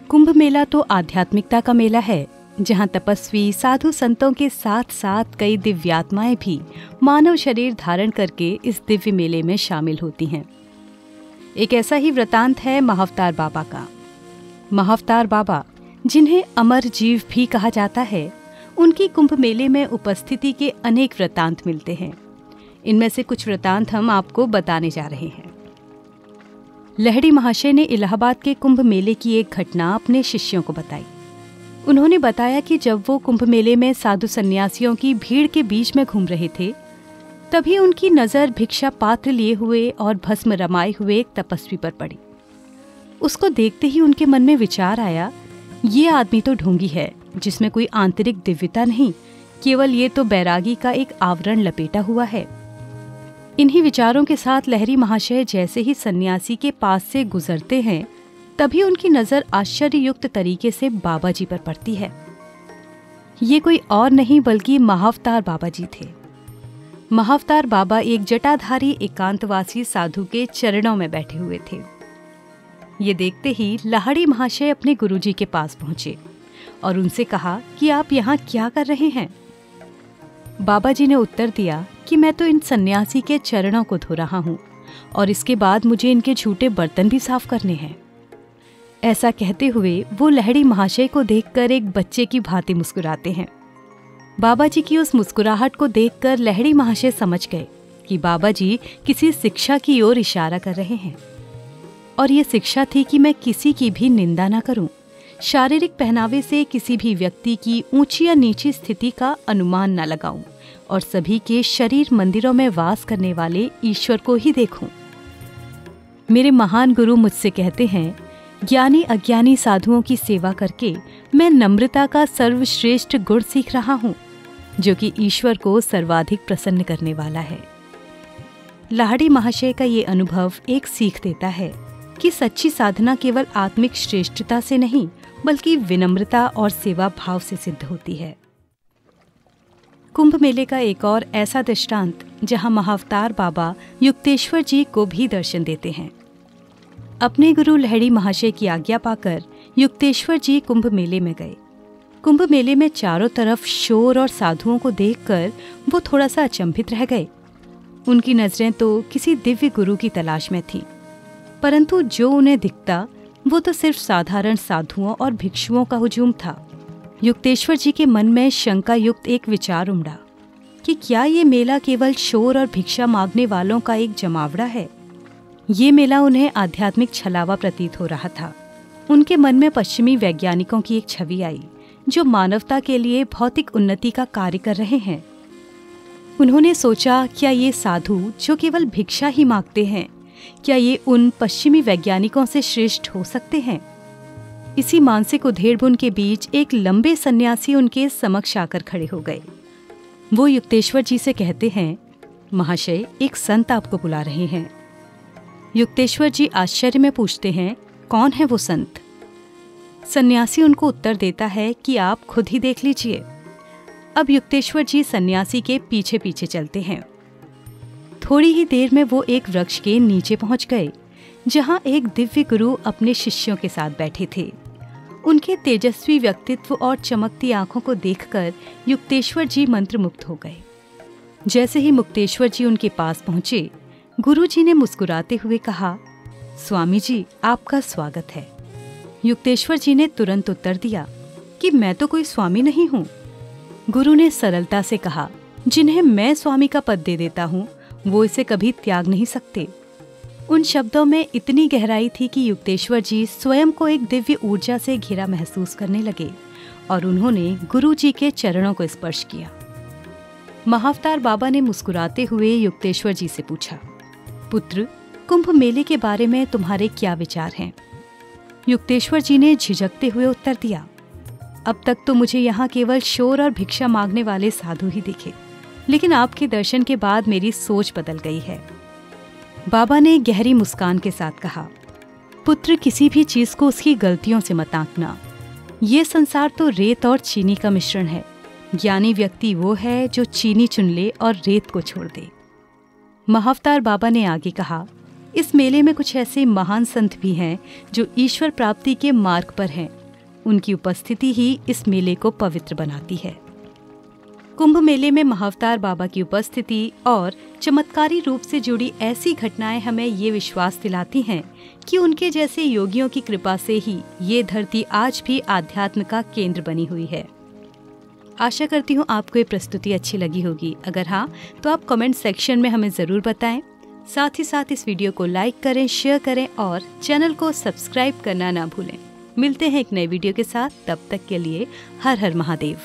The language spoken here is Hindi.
कुंभ मेला तो आध्यात्मिकता का मेला है, जहाँ तपस्वी साधु संतों के साथ साथ कई दिव्यात्माएं भी मानव शरीर धारण करके इस दिव्य मेले में शामिल होती हैं। एक ऐसा ही वृतांत है महाअवतार बाबा का। महाअवतार बाबा, जिन्हें अमर जीव भी कहा जाता है, उनकी कुंभ मेले में उपस्थिति के अनेक वृतांत मिलते हैं। इनमें से कुछ वृतांत हम आपको बताने जा रहे हैं। लहड़ी महाशय ने इलाहाबाद के कुंभ मेले की एक घटना अपने शिष्यों को बताई। उन्होंने बताया कि जब वो कुंभ मेले में साधु सन्यासियों की भीड़ के बीच में घूम रहे थे, तभी उनकी नजर भिक्षा पात्र लिए हुए और भस्म रमाए हुए एक तपस्वी पर पड़ी। उसको देखते ही उनके मन में विचार आया, ये आदमी तो ढोंगी है, जिसमें कोई आंतरिक दिव्यता नहीं, केवल ये तो बैरागी का एक आवरण लपेटा हुआ है। इन्हीं विचारों के साथ लहरी महाशय जैसे ही सन्यासी के पास से गुजरते हैं, तभी उनकी नजर आश्चर्ययुक्त तरीके से बाबा जी पर पड़ती है। ये कोई और नहीं बल्कि महाअवतार बाबा जी थे। महाअवतार बाबा एक जटाधारी एकांतवासी साधु के चरणों में बैठे हुए थे। ये देखते ही लाहड़ी महाशय अपने गुरुजी के पास पहुंचे और उनसे कहा कि आप यहाँ क्या कर रहे हैं। बाबा जी ने उत्तर दिया कि मैं तो इन सन्यासी के चरणों को धो रहा हूँ और इसके बाद मुझे इनके झूठे बर्तन भी साफ करने हैं। ऐसा कहते हुए वो लहड़ी महाशय को देखकर एक बच्चे की भांति मुस्कुराते हैं। बाबा जी की उस मुस्कुराहट को देखकर लहड़ी महाशय समझ गए कि बाबा जी किसी शिक्षा की ओर इशारा कर रहे हैं, और ये शिक्षा थी कि मैं किसी की भी निंदा न करूं, शारीरिक पहनावे से किसी भी व्यक्ति की ऊंची या नीची स्थिति का अनुमान न लगाऊं और सभी के शरीर मंदिरों में वास करने वाले ईश्वर को ही देखूं। मेरे महान गुरु मुझसे कहते हैं, ज्ञानी अज्ञानी साधुओं की सेवा करके मैं नम्रता का सर्वश्रेष्ठ गुण सीख रहा हूँ, जो कि ईश्वर को सर्वाधिक प्रसन्न करने वाला है। लाहड़ी महाशय का ये अनुभव एक सीख देता है कि सच्ची साधना केवल आत्मिक श्रेष्ठता से नहीं, बल्कि विनम्रता और सेवा भाव से सिद्ध होती है। कुंभ मेले का एक और ऐसा दृष्टांत जहां महाअवतार बाबा युक्तेश्वर जी को भी दर्शन देते हैं। अपने गुरु लहड़ी महाशय की आज्ञा पाकर युक्तेश्वर जी कुंभ मेले में गए। कुंभ मेले में चारों तरफ शोर और साधुओं को देखकर वो थोड़ा सा अचंभित रह गए। उनकी नजरें तो किसी दिव्य गुरु की तलाश में थीं, परंतु जो उन्हें दिखता वो तो सिर्फ साधारण साधुओं और भिक्षुओं का हुजूम था। युक्तेश्वर जी के मन में शंका युक्त एक विचार उमड़ा कि क्या ये मेला केवल शोर और भिक्षा मांगने वालों का एक जमावड़ा है। ये मेला उन्हें आध्यात्मिक छलावा प्रतीत हो रहा था। उनके मन में पश्चिमी वैज्ञानिकों की एक छवि आई, जो मानवता के लिए भौतिक उन्नति का कार्य कर रहे हैं। उन्होंने सोचा, क्या ये साधु जो केवल भिक्षा ही मांगते हैं, क्या ये उन पश्चिमी वैज्ञानिकों से श्रेष्ठ हो सकते हैं। इसी मानसिक उधेड़बुन के बीच एक लंबे सन्यासी उनके समक्ष आकर खड़े हो गए। वो युक्तेश्वर जी से कहते हैं, महाशय, एक संत आपको बुला रहे हैं। युक्तेश्वर जी आश्चर्य में पूछते हैं, कौन है वो संत। सन्यासी उनको उत्तर देता है कि आप खुद ही देख लीजिए। अब युक्तेश्वर जी सन्यासी के पीछे पीछे चलते हैं। थोड़ी ही देर में वो एक वृक्ष के नीचे पहुंच गए, जहां एक दिव्य गुरु अपने शिष्यों के साथ बैठे थे। उनके तेजस्वी व्यक्तित्व और चमकती आंखों को देखकर युक्तेश्वर जी मंत्रमुग्ध हो गए। जैसे ही मुक्तेश्वर जी उनके पास पहुंचे, गुरु जी ने मुस्कुराते हुए कहा, स्वामी जी, आपका स्वागत है। युक्तेश्वर जी ने तुरंत उत्तर दिया कि मैं तो कोई स्वामी नहीं हूँ। गुरु ने सरलता से कहा, जिन्हें मैं स्वामी का पद दे देता हूँ, वो इसे कभी त्याग नहीं सकते। उन शब्दों में इतनी गहराई थी कि युक्तेश्वर जी स्वयं को एक दिव्य ऊर्जा से घिरा महसूस करने लगे और उन्होंने गुरु जी के चरणों को स्पर्श किया। महाअवतार बाबा ने मुस्कुराते हुए युक्तेश्वर जी से पूछा, पुत्र, कुंभ मेले के बारे में तुम्हारे क्या विचार हैं। युक्तेश्वर जी ने झिझकते हुए उत्तर दिया, अब तक तो मुझे यहाँ केवल शोर और भिक्षा मांगने वाले साधु ही दिखे, लेकिन आपके दर्शन के बाद मेरी सोच बदल गई है। बाबा ने गहरी मुस्कान के साथ कहा, पुत्र, किसी भी चीज को उसकी गलतियों से मत आंकना। ये संसार तो रेत और चीनी का मिश्रण है। ज्ञानी व्यक्ति वो है जो चीनी चुन ले और रेत को छोड़ दे। महाअवतार बाबा ने आगे कहा, इस मेले में कुछ ऐसे महान संत भी हैं जो ईश्वर प्राप्ति के मार्ग पर हैं। उनकी उपस्थिति ही इस मेले को पवित्र बनाती है। कुंभ मेले में महाअवतार बाबा की उपस्थिति और चमत्कारी रूप से जुड़ी ऐसी घटनाएं हमें ये विश्वास दिलाती हैं कि उनके जैसे योगियों की कृपा से ही ये धरती आज भी आध्यात्म का केंद्र बनी हुई है। आशा करती हूँ आपको ये प्रस्तुति अच्छी लगी होगी। अगर हाँ, तो आप कमेंट सेक्शन में हमें ज़रूर बताएं। साथ ही साथ इस वीडियो को लाइक करें, शेयर करें और चैनल को सब्सक्राइब करना ना भूलें। मिलते हैं एक नए वीडियो के साथ, तब तक के लिए हर हर महादेव।